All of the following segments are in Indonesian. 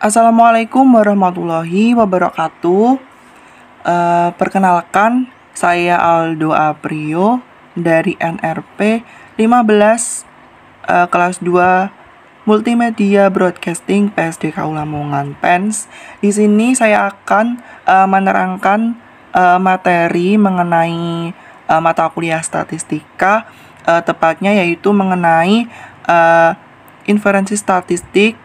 Assalamualaikum warahmatullahi wabarakatuh. Perkenalkan, saya Aldo Aprio dari NRP 15 kelas 2 Multimedia Broadcasting PSDK Lamongan PENS. Di sini saya akan menerangkan materi mengenai mata kuliah statistika, tepatnya yaitu mengenai inferensi statistik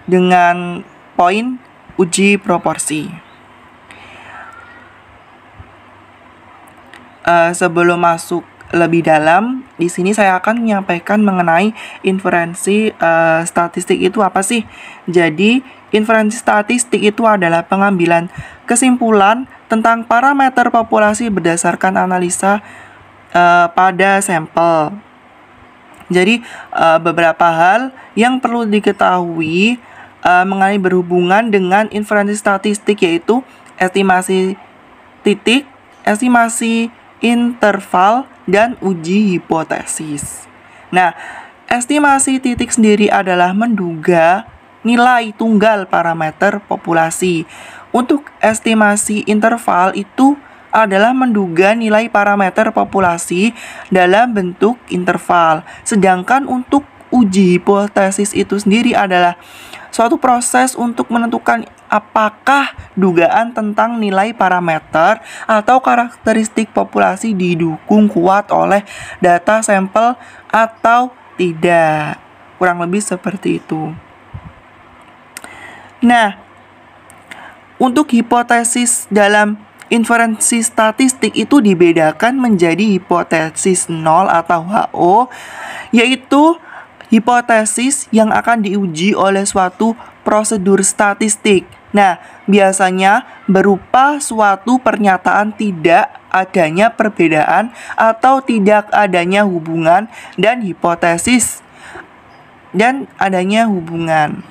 dengan poin uji proporsi. Sebelum masuk lebih dalam, di sini saya akan menyampaikan mengenai inferensi statistik itu apa sih. Jadi, inferensi statistik itu adalah pengambilan kesimpulan tentang parameter populasi berdasarkan analisa pada sampel. Jadi beberapa hal yang perlu diketahui mengenai berhubungan dengan inferensi statistik, yaitu estimasi titik, estimasi interval, dan uji hipotesis. Nah, estimasi titik sendiri adalah menduga nilai tunggal parameter populasi. Untuk estimasi interval itu adalah menduga nilai parameter populasi dalam bentuk interval. Sedangkan untuk uji hipotesis itu sendiri adalah suatu proses untuk menentukan apakah dugaan tentang nilai parameter atau karakteristik populasi didukung kuat oleh data sampel atau tidak. Kurang lebih seperti itu. Nah, untuk hipotesis dalam inferensi statistik itu dibedakan menjadi hipotesis nol atau HO, yaitu hipotesis yang akan diuji oleh suatu prosedur statistik. Nah, biasanya berupa suatu pernyataan tidak adanya perbedaan atau tidak adanya hubungan dan hipotesis dan adanya hubungan.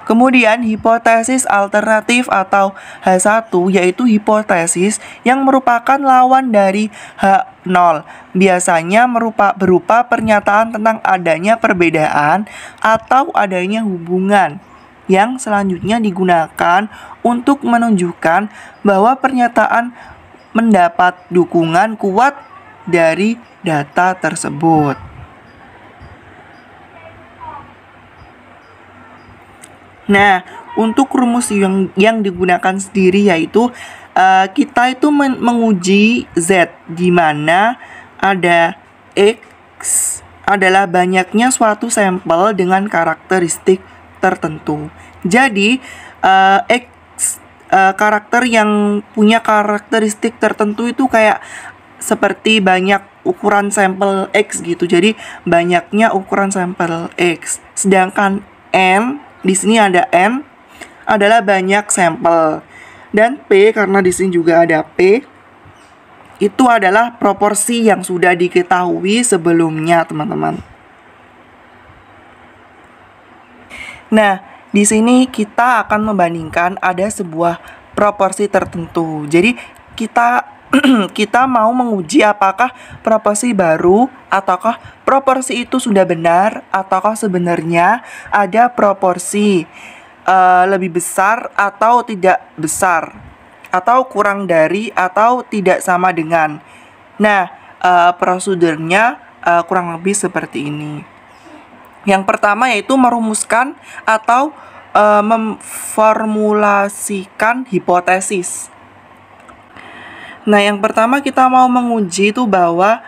Kemudian hipotesis alternatif atau H1 yaitu hipotesis yang merupakan lawan dari H0. Biasanya berupa pernyataan tentang adanya perbedaan atau adanya hubungan yang selanjutnya digunakan untuk menunjukkan bahwa pernyataan mendapat dukungan kuat dari data tersebut. Nah, untuk rumus yang digunakan sendiri yaitu kita itu menguji Z, di mana ada X adalah banyaknya suatu sampel dengan karakteristik tertentu. Jadi X karakter yang punya karakteristik tertentu itu kayak seperti banyak ukuran sampel X gitu. Jadi banyaknya ukuran sampel X. Sedangkan N, di sini ada N, adalah banyak sampel. Dan P, karena di sini juga ada P, itu adalah proporsi yang sudah diketahui sebelumnya, teman-teman. Nah, di sini kita akan membandingkan ada sebuah proporsi tertentu. Jadi kita mau menguji apakah proporsi baru ataukah proporsi itu sudah benar, ataukah sebenarnya ada proporsi lebih besar atau tidak besar, atau kurang dari atau tidak sama dengan. Nah, prosedurnya kurang lebih seperti ini. Yang pertama yaitu merumuskan atau memformulasikan hipotesis. Nah, yang pertama kita mau menguji itu bahwa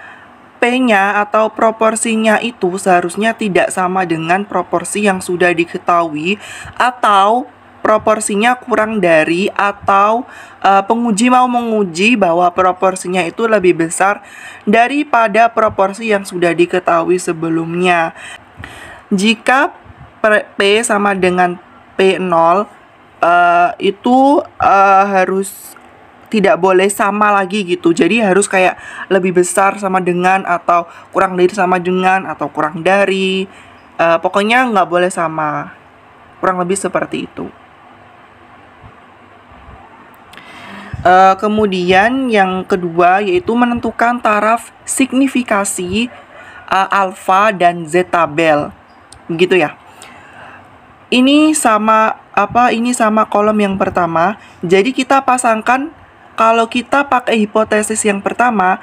P-nya atau proporsinya itu seharusnya tidak sama dengan proporsi yang sudah diketahui, atau proporsinya kurang dari, atau penguji mau menguji bahwa proporsinya itu lebih besar daripada proporsi yang sudah diketahui sebelumnya. Jika P sama dengan P0, itu harus tidak boleh sama lagi gitu. Jadi harus kayak lebih besar sama dengan, atau kurang dari sama dengan, atau kurang dari. Pokoknya nggak boleh sama. Kurang lebih seperti itu. Kemudian yang kedua yaitu menentukan taraf signifikasi alfa dan z tabel. Begitu ya. Ini sama ini sama kolom yang pertama. Jadi kita pasangkan, kalau kita pakai hipotesis yang pertama,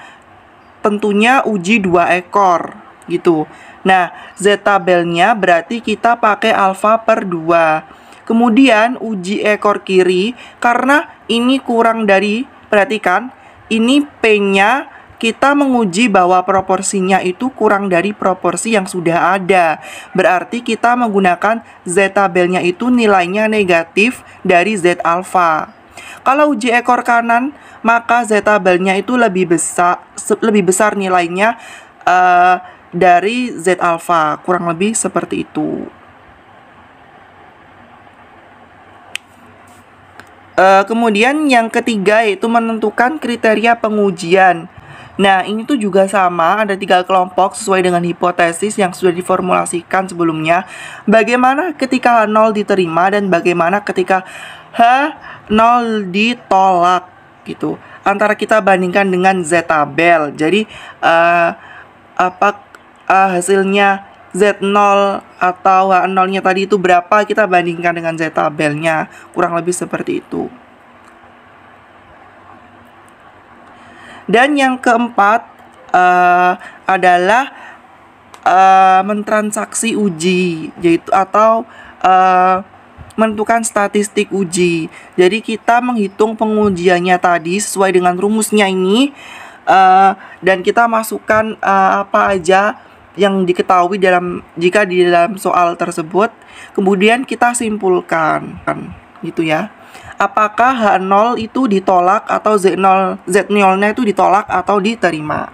tentunya uji 2 ekor gitu. Nah, Z tabelnya berarti kita pakai alfa per 2. Kemudian uji ekor kiri, karena ini kurang dari, perhatikan, ini P-nya kita menguji bahwa proporsinya itu kurang dari proporsi yang sudah ada. Berarti kita menggunakan Z tabelnya itu nilainya negatif dari Z alfa. Kalau uji ekor kanan, maka Z tabelnya itu lebih besar nilainya dari Z alfa, kurang lebih seperti itu. Kemudian yang ketiga yaitu menentukan kriteria pengujian. Nah, ini tuh juga sama, ada 3 kelompok sesuai dengan hipotesis yang sudah diformulasikan sebelumnya. Bagaimana ketika H0 diterima dan bagaimana ketika H0 ditolak gitu. Antara kita bandingkan dengan Z tabel. Jadi hasilnya Z0 atau H0-nya tadi itu berapa, kita bandingkan dengan Z tabelnya. Kurang lebih seperti itu. Dan yang keempat adalah mentransaksi uji, yaitu atau menentukan statistik uji. Jadi kita menghitung pengujiannya tadi sesuai dengan rumusnya ini, dan kita masukkan apa aja yang diketahui jika di dalam soal tersebut, kemudian kita simpulkan, gitu ya. Apakah H0 itu ditolak atau Z0-nya itu ditolak atau diterima.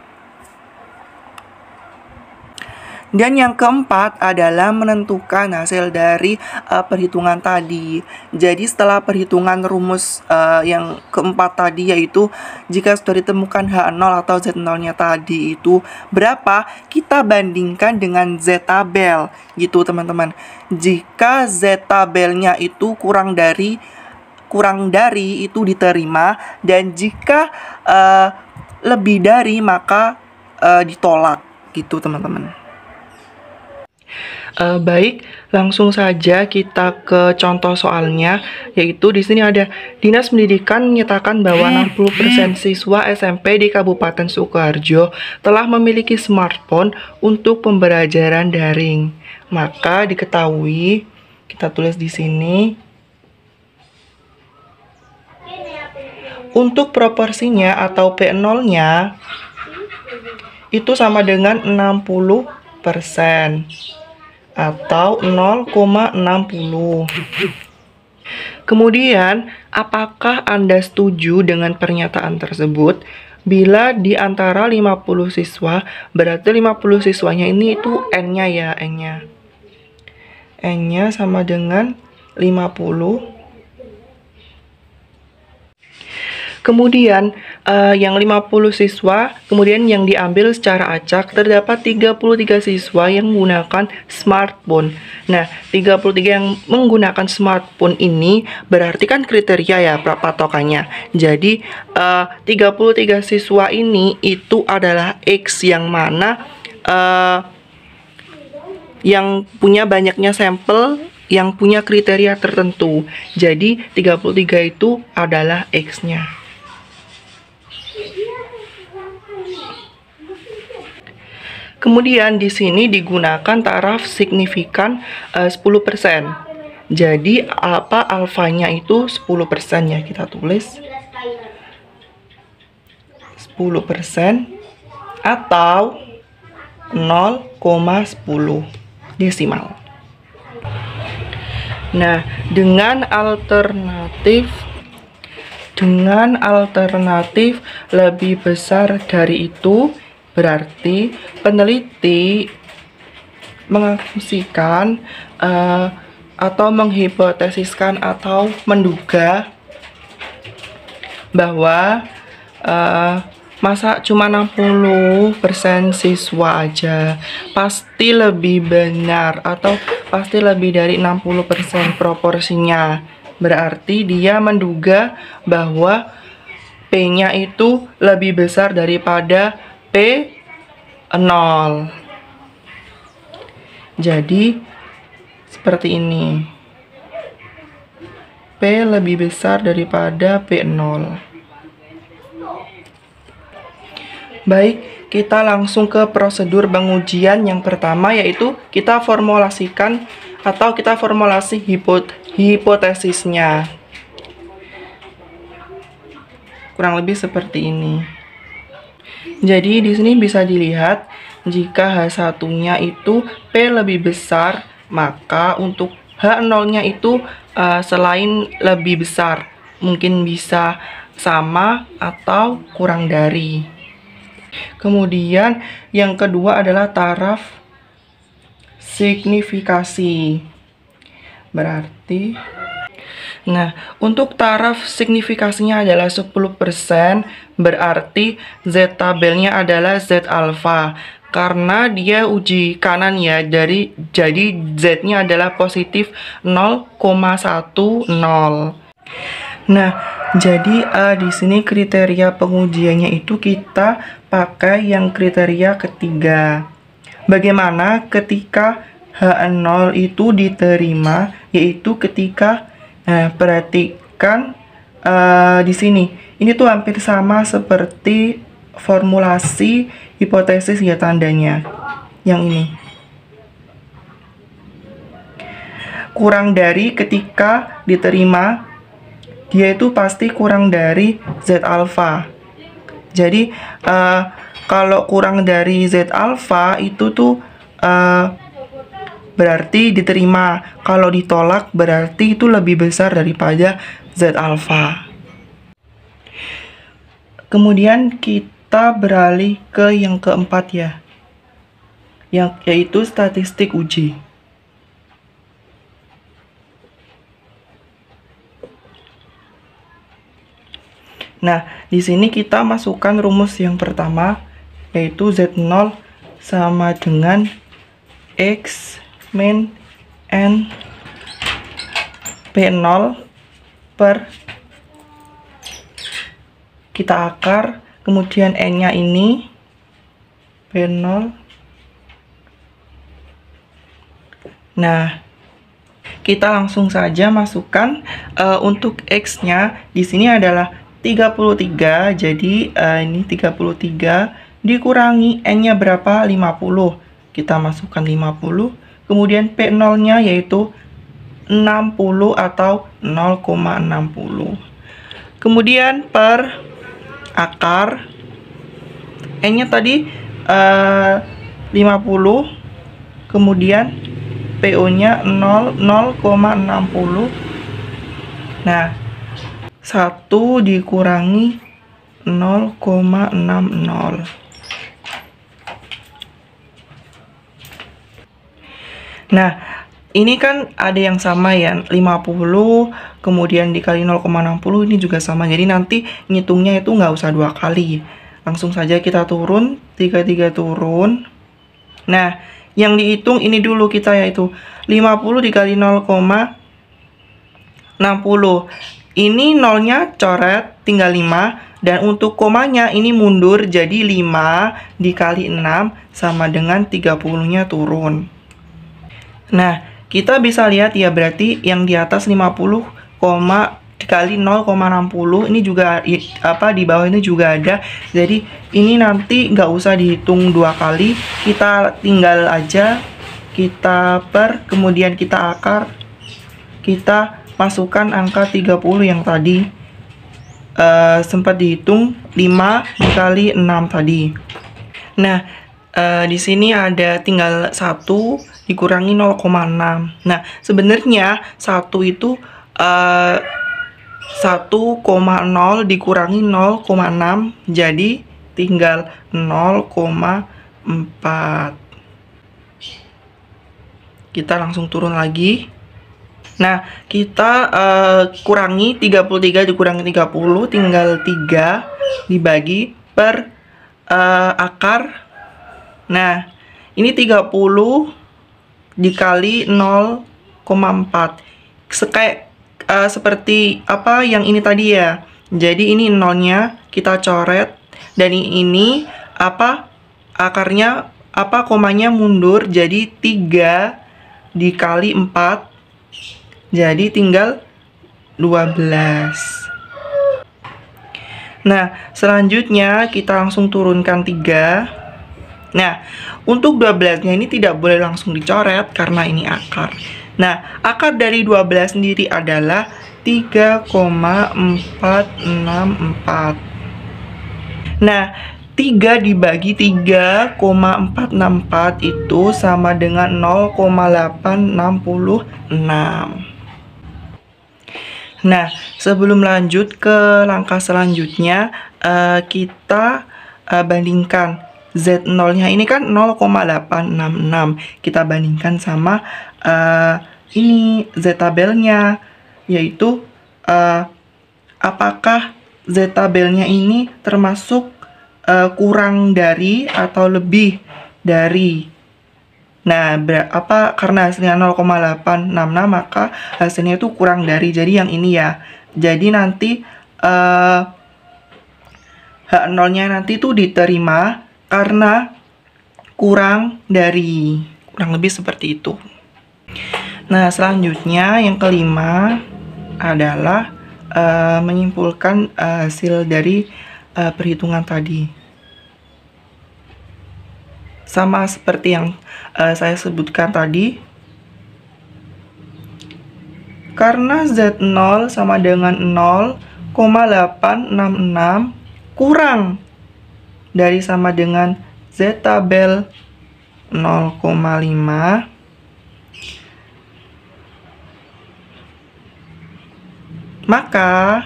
Dan yang keempat adalah menentukan hasil dari perhitungan tadi. Jadi setelah perhitungan rumus yang keempat tadi, yaitu jika sudah ditemukan H0 atau Z0-nya tadi itu berapa, kita bandingkan dengan Z tabel gitu teman-teman. Jika Z tabelnya itu kurang dari itu diterima, dan jika lebih dari maka ditolak gitu teman-teman. Baik, langsung saja kita ke contoh soalnya, yaitu di sini ada Dinas Pendidikan menyatakan bahwa 60% siswa SMP di Kabupaten Sukoharjo telah memiliki smartphone untuk pembelajaran daring. Maka diketahui, kita tulis di sini, untuk proporsinya atau P0-nya itu sama dengan 60% atau 0,60. Kemudian, apakah Anda setuju dengan pernyataan tersebut? Bila di antara 50 siswa, berarti 50 siswanya ini itu N-nya ya, N-nya. N-nya sama dengan 50. Kemudian yang 50 siswa, kemudian yang diambil secara acak, terdapat 33 siswa yang menggunakan smartphone. Nah, 33 yang menggunakan smartphone ini berarti kan kriteria ya patokannya. Jadi 33 siswa ini itu adalah X, yang mana yang punya banyaknya sampel yang punya kriteria tertentu. Jadi 33 itu adalah X-nya. Kemudian di sini digunakan taraf signifikan 10%. Jadi alfanya itu 10% ya, kita tulis 10% atau 0,10 desimal. Nah, dengan alternatif lebih besar dari itu, berarti peneliti mengasumsikan atau menghipotesiskan atau menduga bahwa masa cuma 60% siswa aja, pasti lebih benar atau pasti lebih dari 60% proporsinya. Berarti dia menduga bahwa P-nya itu lebih besar daripada P0. Jadi seperti ini. P lebih besar daripada P0. Baik, kita langsung ke prosedur pengujian yang pertama, yaitu kita formulasikan atau kita formulasi hipotesisnya. Kurang lebih seperti ini. Jadi di sini bisa dilihat jika H1-nya itu P lebih besar, maka untuk H0-nya itu selain lebih besar, mungkin bisa sama atau kurang dari. Kemudian yang kedua adalah taraf signifikasi. Berarti, nah, untuk taraf signifikasinya adalah 10%, berarti Z tabelnya adalah Z alfa. Karena dia uji kanan ya, jadi Z-nya adalah positif 0,10. Nah, jadi di sini kriteria pengujiannya itu kita pakai yang kriteria ketiga. Bagaimana ketika H0 itu diterima, yaitu ketika perhatikan di sini. Ini tuh hampir sama seperti formulasi hipotesis ya tandanya. Yang ini. Kurang dari ketika diterima, dia itu pasti kurang dari Z alfa. Jadi kalau kurang dari Z alfa itu tuh berarti diterima. Kalau ditolak berarti itu lebih besar daripada Z alfa. Kemudian kita beralih ke yang keempat ya, yaitu statistik uji. Nah, di sini kita masukkan rumus yang pertama, yaitu Z0 sama dengan X min N P0 per kita akar, kemudian N-nya ini P0. Nah, kita langsung saja masukkan untuk X-nya di sini adalah 33, jadi ini 33 dikurangi N-nya berapa? 50. Kita masukkan 50. Kemudian P0-nya yaitu 60 atau 0,60. Kemudian per akar N-nya tadi 50. Kemudian PO-nya 0,60. Nah, 1 dikurangi 0,60. Nah, ini kan ada yang sama ya, 50 kemudian dikali 0,60 ini juga sama. Jadi nanti ngitungnya itu nggak usah 2 kali. Langsung saja kita turun, 33 turun. Nah, yang dihitung ini dulu kita yaitu 50 dikali 0,60. Ini nolnya coret, tinggal 5. Dan untuk komanya ini mundur, jadi 5 dikali 6 sama dengan 30-nya turun. Nah, kita bisa lihat ya, berarti yang di atas 50, dikali 0,60 ini juga di bawah ini juga ada. Jadi ini nanti nggak usah dihitung 2 kali, kita tinggal aja kita per, kemudian kita akar, kita masukkan angka 30 yang tadi sempat dihitung 5 dikali 6 tadi. Nah, di sini ada tinggal 1 dikurangi 0,6. Nah, sebenarnya 1 itu 1,0 dikurangi 0,6, jadi tinggal 0,4. Kita langsung turun lagi. Nah, kita kurangi 33 dikurangi 30, tinggal 3 dibagi per akar. Nah, ini 30 dikali 0,4. Kayak seperti apa yang ini tadi ya. Jadi ini nolnya kita coret, dan ini akarnya komanya mundur, jadi 3 dikali 4. Jadi tinggal 12. Nah, selanjutnya kita langsung turunkan 3. Nah, untuk 12-nya ini tidak boleh langsung dicoret karena ini akar. Nah, akar dari 12 sendiri adalah 3,464. Nah, 3 dibagi 3,464 itu sama dengan 0,866. Nah, sebelum lanjut ke langkah selanjutnya, kita bandingkan Z0-nya ini kan 0,866. Kita bandingkan sama ini Z tabelnya, yaitu apakah Z tabelnya ini termasuk kurang dari atau lebih dari. Nah, karena hasilnya 0,866 maka hasilnya itu kurang dari. Jadi yang ini ya. Jadi nanti H0-nya nanti itu diterima karena kurang dari. Kurang lebih seperti itu. Nah, selanjutnya yang kelima adalah menyimpulkan hasil dari perhitungan tadi. Sama seperti yang saya sebutkan tadi, karena Z0 sama dengan 0,866 kurang dari sama dengan Z tabel 0,5, maka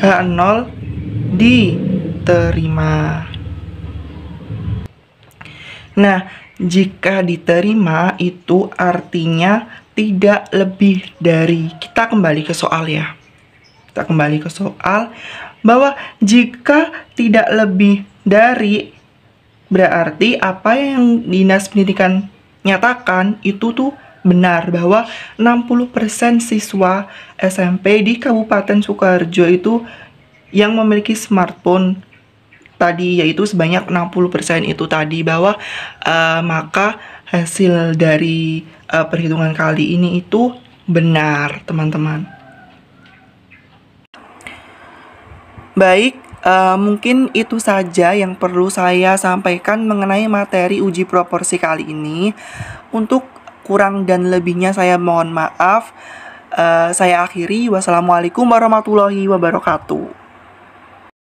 H0 diterima. Nah, jika diterima itu artinya tidak lebih dari. Kita kembali ke soal ya. Kita kembali ke soal bahwa jika tidak lebih dari, berarti apa yang Dinas Pendidikan nyatakan itu tuh benar, bahwa 60% siswa SMP di Kabupaten Sukoharjo itu yang memiliki smartphone tadi, yaitu sebanyak 60% itu tadi, bahwa maka hasil dari perhitungan kali ini itu benar, teman-teman. Baik, mungkin itu saja yang perlu saya sampaikan mengenai materi uji proporsi kali ini. Untuk kurang dan lebihnya saya mohon maaf. Saya akhiri. Wassalamualaikum warahmatullahi wabarakatuh.